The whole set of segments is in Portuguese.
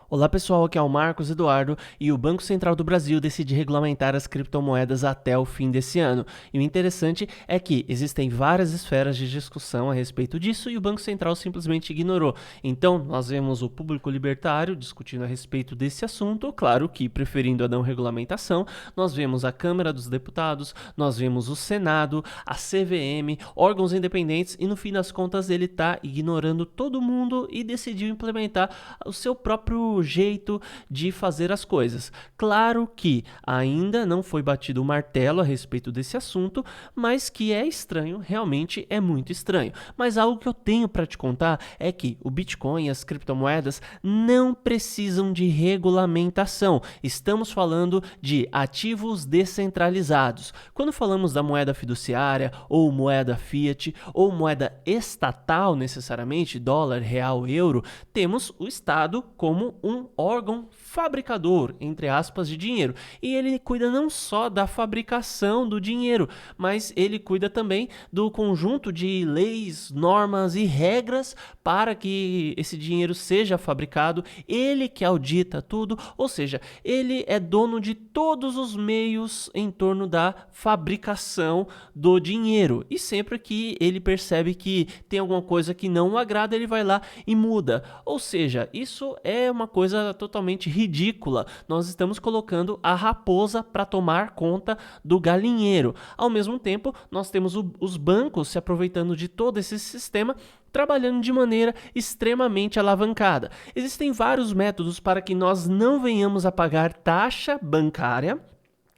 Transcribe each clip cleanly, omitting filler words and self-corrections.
Olá pessoal, aqui é o Marcos Eduardo e o Banco Central do Brasil decide regulamentar as criptomoedas até o fim desse ano. E o interessante é que existem várias esferas de discussão a respeito disso e o Banco Central simplesmente ignorou. Então, nós vemos o público libertário discutindo a respeito desse assunto, claro que preferindo a não regulamentação. Nós vemos a Câmara dos Deputados, nós vemos o Senado, a CVM, órgãos independentes e no fim das contas ele está ignorando todo mundo e decidiu implementar o seu próprio jeito de fazer as coisas. Claro que ainda não foi batido o martelo a respeito desse assunto, mas que é estranho, realmente é muito estranho. Mas algo que eu tenho para te contar é que o Bitcoin e as criptomoedas não precisam de regulamentação. Estamos falando de ativos descentralizados. Quando falamos da moeda fiduciária ou moeda fiat ou moeda estatal necessariamente, dólar, real, euro, temos o Estado como um órgão fabricador, entre aspas, de dinheiro. E ele cuida não só da fabricação do dinheiro, mas ele cuida também do conjunto de leis, normas e regras para que esse dinheiro seja fabricado. Ele que audita tudo, ou seja, ele é dono de todos os meios em torno da fabricação do dinheiro. E sempre que ele percebe que tem alguma coisa que não o agrada, ele vai lá e muda. Ou seja, isso é uma coisa totalmente ridícula. Nós estamos colocando a raposa para tomar conta do galinheiro. Ao mesmo tempo, nós temos os bancos se aproveitando de todo esse sistema, trabalhando de maneira extremamente alavancada. Existem vários métodos para que nós não venhamos a pagar taxa bancária,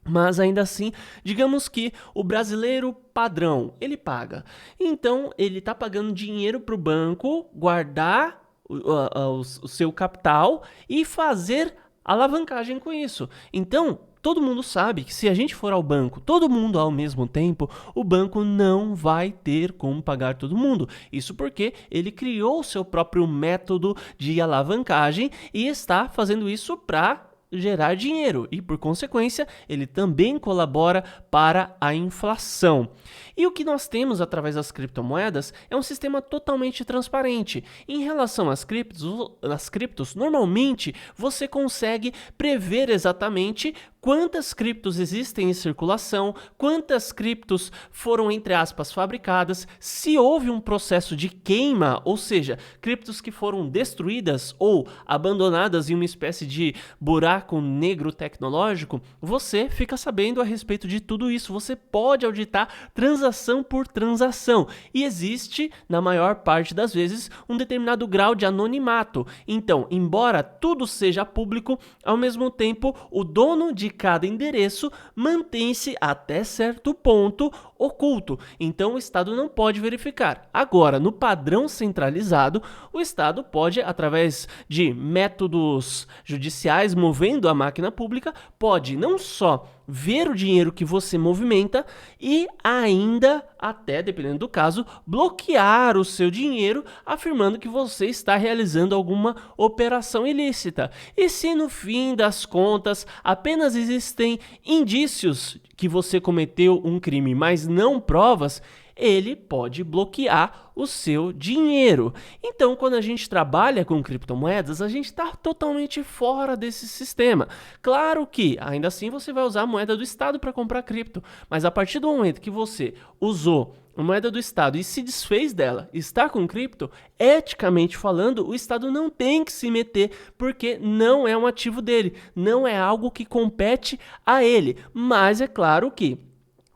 mas ainda assim, digamos que o brasileiro padrão, ele paga. Então, ele está pagando dinheiro para o banco guardar o seu capital e fazer alavancagem com isso. Então, todo mundo sabe que se a gente for ao banco, todo mundo ao mesmo tempo, o banco não vai ter como pagar todo mundo. Isso porque ele criou o seu próprio método de alavancagem e está fazendo isso para gerar dinheiro e, por consequência, ele também colabora para a inflação. E o que nós temos através das criptomoedas é um sistema totalmente transparente. Em relação às criptos, normalmente você consegue prever exatamente quantas criptos existem em circulação, quantas criptos foram, entre aspas, fabricadas, se houve um processo de queima, ou seja, criptos que foram destruídas ou abandonadas em uma espécie de buraco negro tecnológico, você fica sabendo a respeito de tudo isso. Você pode auditar transação por transação e existe, na maior parte das vezes, um determinado grau de anonimato. Então, embora tudo seja público, ao mesmo tempo, o dono de cada endereço mantém-se até certo ponto oculto. Então, o Estado não pode verificar. Agora, no padrão centralizado, o Estado pode, através de métodos judiciais, movendo a máquina pública, pode não só ver o dinheiro que você movimenta e ainda, até dependendo do caso, bloquear o seu dinheiro, afirmando que você está realizando alguma operação ilícita. E se no fim das contas apenas existem indícios que você cometeu um crime, mas não provas, ele pode bloquear o seu dinheiro. Então, quando a gente trabalha com criptomoedas, a gente está totalmente fora desse sistema. Claro que, ainda assim, você vai usar a moeda do Estado para comprar cripto, mas a partir do momento que você usou a moeda do Estado e se desfez dela, está com cripto, eticamente falando, o Estado não tem que se meter, porque não é um ativo dele, não é algo que compete a ele. Mas é claro que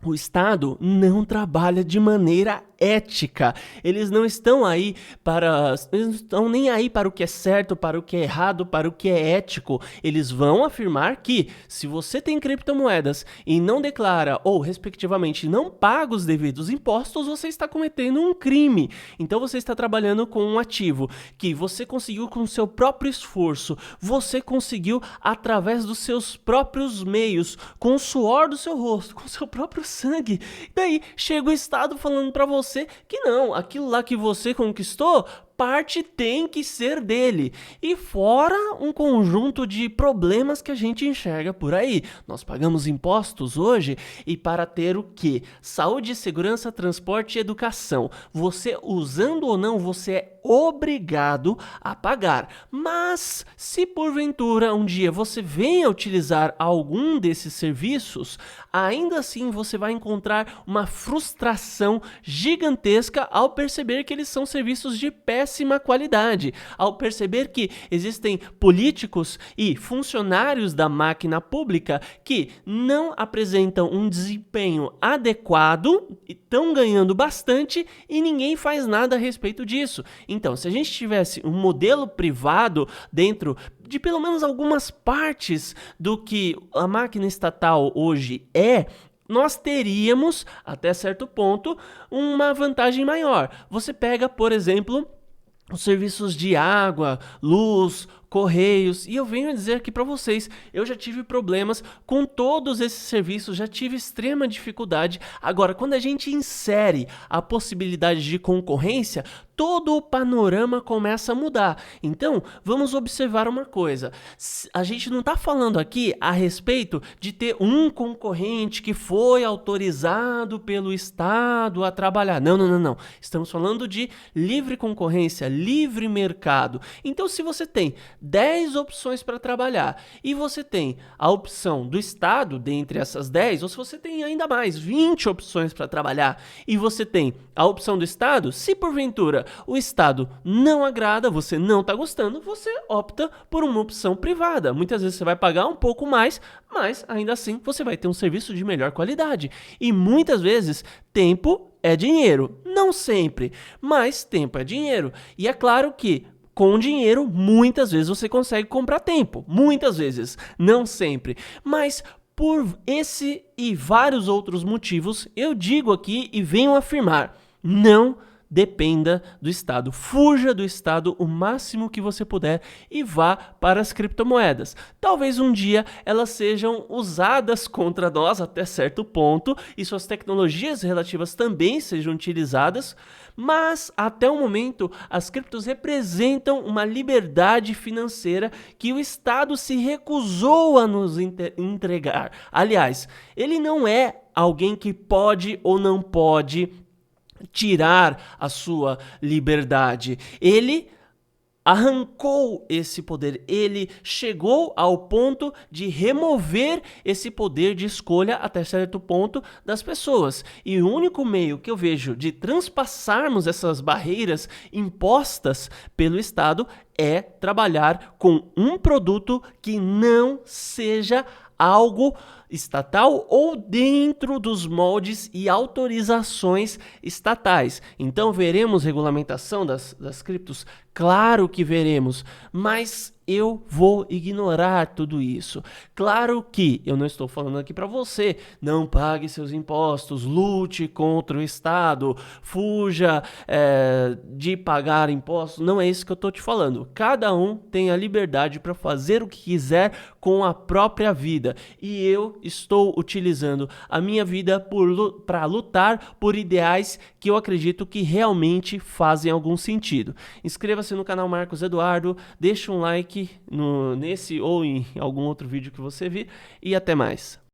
o Estado não trabalha de maneira ética. Eles não estão nem aí para o que é certo, para o que é errado, para o que é ético. Eles vão afirmar que se você tem criptomoedas e não declara ou, respectivamente, não paga os devidos impostos, você está cometendo um crime. Então você está trabalhando com um ativo que você conseguiu com o seu próprio esforço, você conseguiu através dos seus próprios meios, com o suor do seu rosto, com o seu próprio sangue. Daí chega o Estado falando para você que não, aquilo lá que você conquistou parte tem que ser dele. E fora um conjunto de problemas que a gente enxerga por aí. Nós pagamos impostos hoje e para ter o quê? Saúde, segurança, transporte e educação. Você, usando ou não, você é obrigado a pagar. Mas se porventura um dia você venha utilizar algum desses serviços, ainda assim você vai encontrar uma frustração gigantesca ao perceber que eles são serviços de péssima qualidade, ao perceber que existem políticos e funcionários da máquina pública que não apresentam um desempenho adequado, estão ganhando bastante e ninguém faz nada a respeito disso. Então, se a gente tivesse um modelo privado dentro de pelo menos algumas partes do que a máquina estatal hoje nós teríamos, até certo ponto, uma vantagem maior. Você pega, por exemplo, os serviços de água, luz, correios, e eu venho dizer aqui para vocês, eu já tive problemas com todos esses serviços, já tive extrema dificuldade. Agora, quando a gente insere a possibilidade de concorrência, todo o panorama começa a mudar. Então, vamos observar uma coisa. A gente não está falando aqui a respeito de ter um concorrente que foi autorizado pelo Estado a trabalhar. Não. Estamos falando de livre concorrência, livre mercado. Então, se você tem 10 opções para trabalhar e você tem a opção do Estado dentre essas 10, ou se você tem ainda mais, 20 opções para trabalhar e você tem a opção do Estado, se porventura o Estado não agrada, você não está gostando, você opta por uma opção privada. Muitas vezes você vai pagar um pouco mais, mas ainda assim você vai ter um serviço de melhor qualidade. E muitas vezes tempo é dinheiro. Não sempre, mas tempo é dinheiro. E é claro que com dinheiro, muitas vezes você consegue comprar tempo. Muitas vezes, não sempre. Mas por esse e vários outros motivos, eu digo aqui e venho afirmar, não dependa do Estado. Fuja do Estado o máximo que você puder e vá para as criptomoedas. Talvez um dia elas sejam usadas contra nós até certo ponto e suas tecnologias relativas também sejam utilizadas, mas até o momento as criptos representam uma liberdade financeira que o Estado se recusou a nos entregar. Aliás, ele não é alguém que pode ou não pode tirar a sua liberdade. Ele arrancou esse poder, ele chegou ao ponto de remover esse poder de escolha até certo ponto das pessoas. E o único meio que eu vejo de transpassarmos essas barreiras impostas pelo Estado é trabalhar com um produto que não seja algo estatal ou dentro dos moldes e autorizações estatais. Então veremos regulamentação das criptos? Claro que veremos, mas eu vou ignorar tudo isso. Claro que eu não estou falando aqui para você, não pague seus impostos, lute contra o Estado, fuja de pagar impostos, não é isso que eu estou te falando. Cada um tem a liberdade para fazer o que quiser com a própria vida e eu estou utilizando a minha vida para lutar por ideais que eu acredito que realmente fazem algum sentido. Inscreva-se no canal Marcos Eduardo, deixa um like nesse ou em algum outro vídeo que você vir e até mais.